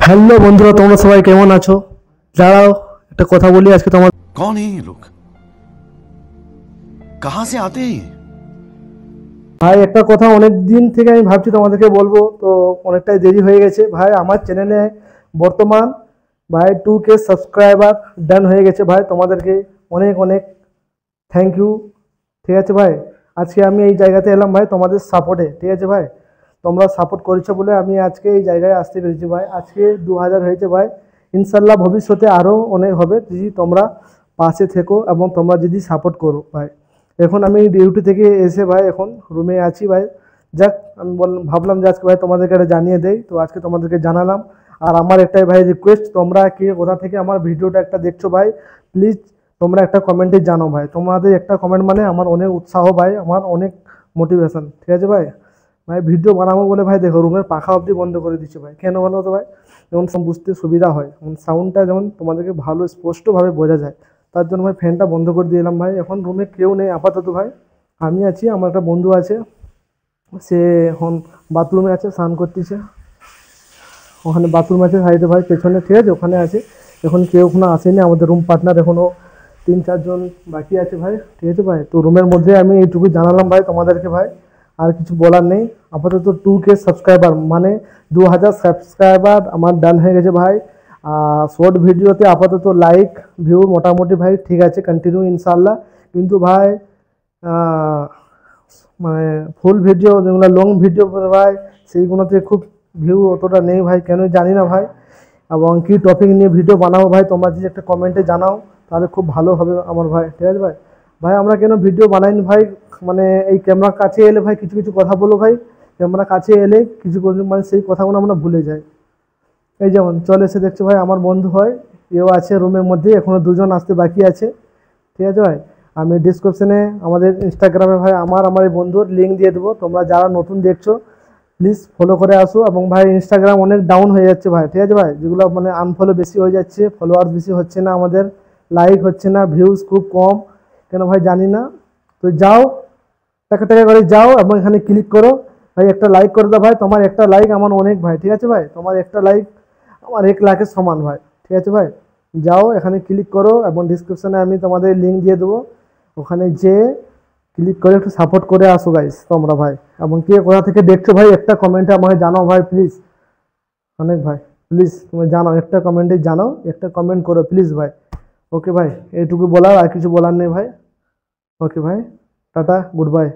Hello বন্ধুরা, তোমরা সবাই কেমন আছো? দাঁড়াও একটা কথা বলি আজকে তোমার। कौन है ये लोग? कहां से आते हैं ये? ভাই একটা কথা অনেক দিন থেকে আমি ভাবছি তোমাদেরকে বলবো, তো অনেকটাই দেরি হয়ে গেছে ভাই। আমার চ্যানেলে বর্তমান ভাই 2K সাবস্ক্রাইবার ডান হয়ে গেছে ভাই। তোমাদেরকে অনেক অনেক থ্যাংক ইউ। ঠিক আছে ভাই, আজকে আমি এই জায়গাতে এলাম ভাই তোমাদের সাপোর্টে। ঠিক আছে ভাই, তোমরা সাপোর্ট করেছো বলে আমি আজকে এই জায়গায় আসতে পেরেছি ভাই। আজকে 2000 হয়েছে ভাই, ইনশাল্লাহ ভবিষ্যতে আরও অনেক হবে যদি তোমরা পাশে থেকো এবং তোমরা যদি সাপোর্ট করো ভাই। এখন আমি ডিউটি থেকে এসে ভাই এখন রুমে আছি ভাই। যাক, আমি ভাবলাম যে আজকে ভাই তোমাদেরকে এটা জানিয়ে দেই, তো আজকে তোমাদেরকে জানালাম। আর আমার একটাই ভাই রিকোয়েস্ট, তোমরা কে কোথা থেকে আমার ভিডিওটা একটা দেখছো ভাই, প্লিজ তোমরা একটা কমেন্টে জানো ভাই। তোমাদের একটা কমেন্ট মানে আমার অনেক উৎসাহ ভাই, আমার অনেক মোটিভেশন। ঠিক আছে ভাই। ভাই ভিডিও বানাবো বলে ভাই দেখো রুমের পাখা অবধি বন্ধ করে দিচ্ছি ভাই। কেন বলো তো ভাই? যেমন বুঝতে সুবিধা হয়, যেমন সাউন্ডটা যেমন তোমাদেরকে ভালো স্পষ্টভাবে বোঝা যায়, তার জন্য ভাই ফ্যানটা বন্ধ করে দিয়ে এলাম ভাই। এখন রুমে কেউ নেই আপাতত ভাই, আমি আছি, আমার একটা বন্ধু আছে, সে এখন বাথরুমে আছে, স্নান করতেছে। ওখানে বাথরুম আছে সাইডে ভাই, পেছনে। ঠিক আছে, ওখানে আছে। এখন কেউ ওখানে আসেনি, আমাদের রুম পার্টনার এখনও 3-4 জন বাকি আছে ভাই। ঠিক আছে ভাই, তো রুমের মধ্যে আমি এইটুকু জানালাম ভাই তোমাদেরকে ভাই, আর কিছু বলার নেই। আপাতত 2K সাবস্ক্রাইবার মানে 2000 সাবস্ক্রাইবার আমার ডান হয়ে গেছে ভাই। শর্ট ভিডিওতে আপাতত লাইক ভিউ মোটামুটি ভাই ঠিক আছে, কন্টিনিউ ইনশাল্লাহ। কিন্তু ভাই মানে ফুল ভিডিও যেগুলো লং ভিডিও ভাই, সেইগুলোতে খুব ভিউ অতটা নেই ভাই, কেন জানি না ভাই। এবং কী টপিক নিয়ে ভিডিও বানাবো ভাই, তোমরা যদি একটা কমেন্টে জানাও তাহলে খুব ভালো হবে আমার ভাই। ঠিক আছে ভাই। ভাই আমরা কেন ভিডিও বানাইনি ভাই, মানে এই ক্যামেরার কাছে এলে ভাই কিছু কিছু কথা বলো ভাই। ক্যামেরার কাছে এলে কিছু মানে সেই কথাগুলো আমরা ভুলে যাই। এই যেমন চলে এসে দেখছো ভাই আমার বন্ধু হয়, এও আছে রুমের মধ্যে, এখনও 2 জন আসতে বাকি আছে। ঠিক আছে ভাই, আমি ডিসক্রিপশনে আমাদের ইনস্টাগ্রামে ভাই আমার এই বন্ধুর লিঙ্ক দিয়ে দেবো, তোমরা যারা নতুন দেখছো প্লিজ ফলো করে আসো। এবং ভাই ইনস্টাগ্রাম অনেক ডাউন হয়ে যাচ্ছে ভাই। ঠিক আছে ভাই, যেগুলো মানে আনফলো বেশি হয়ে যাচ্ছে, ফলোয়ার্স বেশি হচ্ছে না আমাদের, লাইক হচ্ছে না, ভিউজ খুব কম, কেন ভাই জানি না। তো যাও, টাকা টাকা করে যাও এবং এখানে ক্লিক করো ভাই, একটা লাইক করে দাও ভাই। তোমার একটা লাইক আমার অনেক ভাই। ঠিক আছে ভাই, তোমার একটা লাইক আমার 1 লাখের সমান ভাই। ঠিক আছে ভাই, যাও এখানে ক্লিক করো এবং ডিসক্রিপশানে আমি তোমাদের লিঙ্ক দিয়ে দেবো, ওখানে যে ক্লিক করে একটু সাপোর্ট করে আসো গাইস তোমরা ভাই। এবং কে কোথা থেকে দেখছো ভাই একটা কমেন্টে আমাকে জানাও ভাই প্লিজ, অনেক ভাই প্লিজ তুমি জানাও, একটা কমেন্টে জানাও, একটা কমেন্ট করো প্লিজ ভাই। ওকে ভাই, এইটুকু বলার, আর কিছু বলার নেই ভাই। ওকে ভাই, টাটা, গুড বাই।